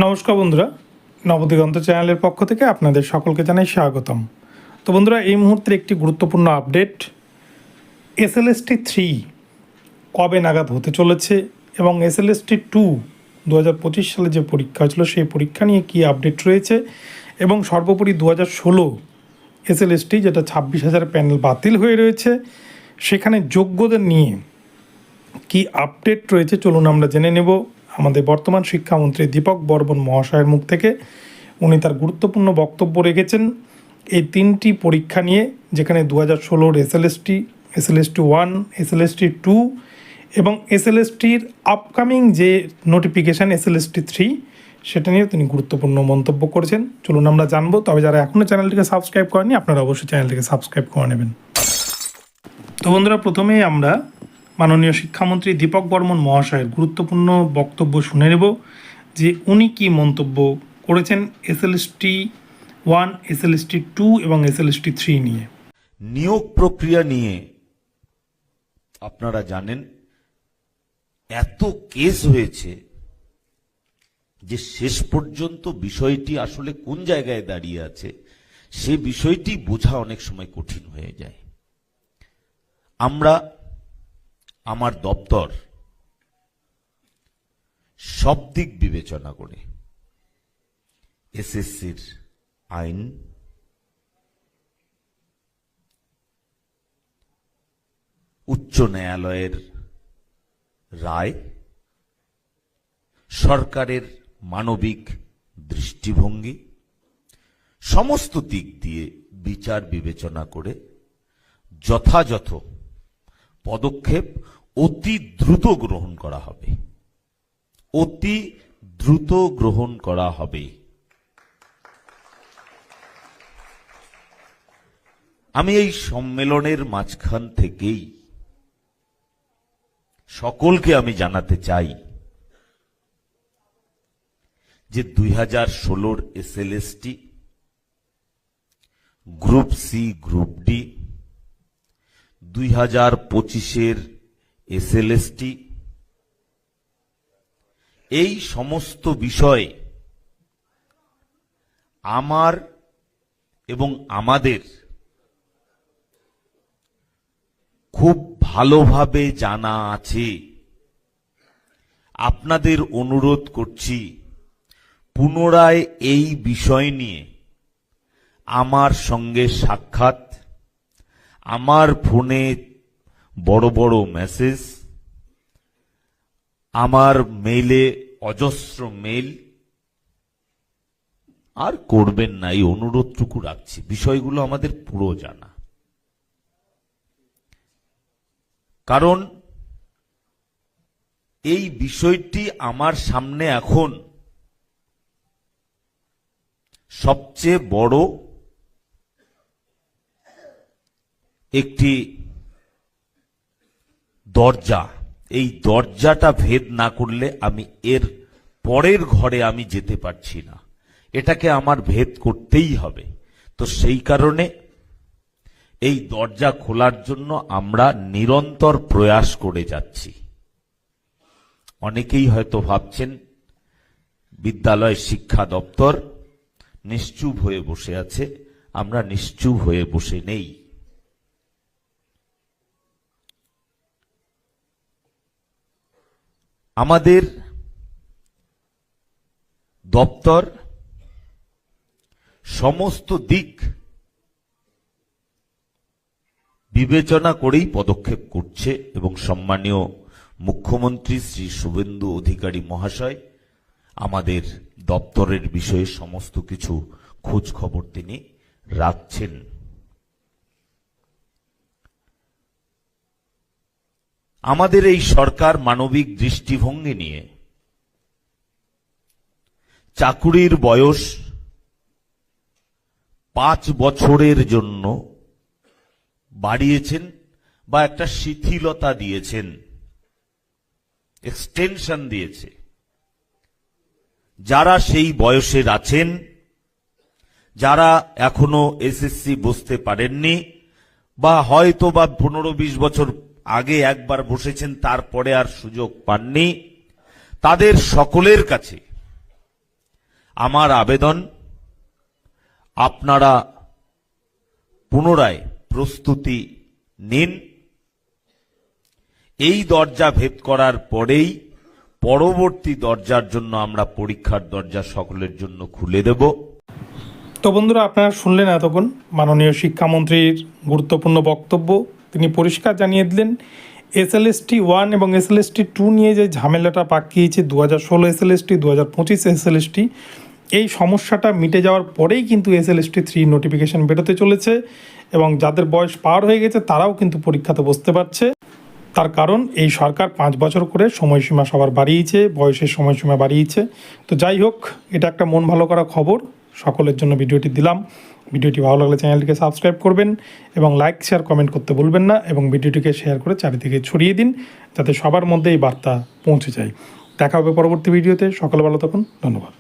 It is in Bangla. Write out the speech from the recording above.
নমস্কার বন্ধুরা, নবদিগন্ত চ্যানেলের পক্ষ থেকে আপনাদের সকলকে জানাই স্বাগতম। তো বন্ধুরা, এই মুহূর্তের একটি গুরুত্বপূর্ণ আপডেট, এসএলএসটি 3 কবে নাগাদ হতে চলেছে এবং এসএলএসটি 2 2025 সালে যে পরীক্ষা হয়েছিল সেই পরীক্ষা নিয়ে কী আপডেট রয়েছে এবং সর্বোপরি 2016 এসএলএসটি যেটা 26,000 প্যানেল বাতিল হয়ে রয়েছে সেখানে যোগ্যদের নিয়ে কি আপডেট রয়েছে চলুন আমরা জেনে নেব আমাদের বর্তমান শিক্ষামন্ত্রী দীপক বর্মন মহাশয়ের মুখ থেকে। উনি তার গুরুত্বপূর্ণ বক্তব্য রেখেছেন এই তিনটি পরীক্ষা নিয়ে, যেখানে 2016 এসএলএসটি 1, এসএলএসটি 2 এবং এসএলএসটির আপকামিং যে নোটিফিকেশান এসএলএসটি 3 সেটা নিয়ে তিনি গুরুত্বপূর্ণ মন্তব্য করেছেন। চলুন আমরা জানবো। তবে যারা এখনও চ্যানেলটিকে সাবস্ক্রাইব করেনি আপনারা অবশ্যই চ্যানেলটিকে সাবস্ক্রাইব করে নেবেন। তো বন্ধুরা, প্রথমেই আমরা মাননীয় শিক্ষামন্ত্রী দীপক বর্মন মহাশয়ের গুরুত্বপূর্ণ বক্তব্য শুনে নেব যে উনি কি মন্তব্য করেছেন এসএলএসটি 1, এসএলএসটি 2 এবং এসএলএসটি 3 নিয়ে। নিয়োগ প্রক্রিয়া নিয়ে আপনারা জানেন এত কেস হয়েছে যে শেষ পর্যন্ত বিষয়টি আসলে কোন জায়গায় দাঁড়িয়ে আছে সে বিষয়টি বোঝা অনেক সময় কঠিন হয়ে যায়। আমার দপ্তর সব দিক বিবেচনা করে এসএসসির আইন, উচ্চ ন্যায়ালয়ের রায়, সরকারের মানবিক দৃষ্টিভঙ্গি সমস্ত দিক দিয়ে বিচার বিবেচনা করে যথাযথ পদক্ষেপ অতি দ্রুত গ্রহণ করা হবে। অতি দ্রুত গ্রহণ করা হবে। আমি এই সম্মেলনের মাঝখান থেকেই সকলকে আমি জানাতে চাই যে 2016 SLST, group C, group D, 2025 SLST, এই সমস্ত বিষয়ে আমার এবং আমাদের খুব ভালোভাবে জানা আছে। আপনাদের অনুরোধ করছি পুনরায় এই বিষয় নিয়ে আমার সঙ্গে সাক্ষাৎ, আমার ফোনে বড় বড় মেসেজ, আমার মেইলে অজস্র মেইল আর করবেন না, এই অনুরোধটুকু রাখছি। বিষয়গুলো আমাদের পুরো জানা, কারণ এই বিষয়টি আমার সামনে এখন সবচেয়ে বড় একটি দরজা। এই দরজাটা ভেদ না করলে আমি এর পরের ঘরে আমি যেতে পারছি না, এটাকে আমার ভেদ করতেই হবে। তো সেই কারণে এই দরজা খোলার জন্য আমরা নিরন্তর প্রয়াস করে যাচ্ছি। অনেকেই হয়তো ভাবছেন বিদ্যালয় শিক্ষা দপ্তর নিশ্চুপ হয়ে বসে আছে। আমরা নিশ্চুপ হয়ে বসে নেই। আমাদের দপ্তর সমস্ত দিক বিবেচনা করেই পদক্ষেপ করছে এবং সম্মানীয় মুখ্যমন্ত্রী শ্রী শুভেন্দু অধিকারী মহাশয় আমাদের দপ্তরের বিষয়ে সমস্ত কিছু খোঁজ খবর তিনি রাখছেন। আমাদের এই সরকার মানবিক দৃষ্টিভঙ্গি নিয়ে চাকুরির বয়স 5 বছরের জন্য বাড়িয়েছেন বা একটা শিথিলতা দিয়েছেন, এক্সটেনশন দিয়েছে। যারা সেই বয়সের আছেন, যারা এখনো এসএসসি বসতে পারেননি বা হয়তো বা 15-20 বছর আগে একবার বসেছেন তারপরে আর সুযোগ পাননি, তাদের সকলের কাছে আমার আবেদন, আপনারা পুনরায় প্রস্তুতি নিন। এই দরজা ভেদ করার পরেই পরবর্তী দরজার জন্য আমরা পরীক্ষার দরজা সকলের জন্য খুলে দেব। তো বন্ধুরা, আপনারা শুনলেন এতক্ষণ মাননীয় শিক্ষামন্ত্রীর গুরুত্বপূর্ণ বক্তব্য। তিনি পরিষ্কার জানিয়ে দিলেন SLST 1 এবং SLST 2 নিয়ে যে ঝামেলাটা পাকিয়েছে 2016 SLST 2025 SLST, এই সমস্যাটা মিটে যাওয়ার পরেই কিন্তু SLST 3 নোটিফিকেশন বেরোতে চলেছে এবং যাদের বয়স পার হয়ে গেছে তারাও কিন্তু পরীক্ষাতে বসতে পারছে। তার কারণ এই সরকার 5 বছর করে সময়সীমা সবার বাড়িয়েছে, বয়সের সময়সীমা বাড়িয়েছে। তো যাই হোক, এটা একটা মন ভালো করা খবর, সকলের জন্য ভিডিওটি দিলাম। ভিডিওটি ভালো লাগলে চ্যানেলটিকে সাবস্ক্রাইব করবেন এবং লাইক শেয়ার কমেন্ট করতে ভুলবেন না, এবং ভিডিওটিকে শেয়ার করে চারিদিকে ছড়িয়ে দিন যাতে সবার মধ্যে এই বার্তা পৌঁছে যায়। দেখা হবে পরবর্তী ভিডিওতে। সকলে ভালো থাকুন, ধন্যবাদ।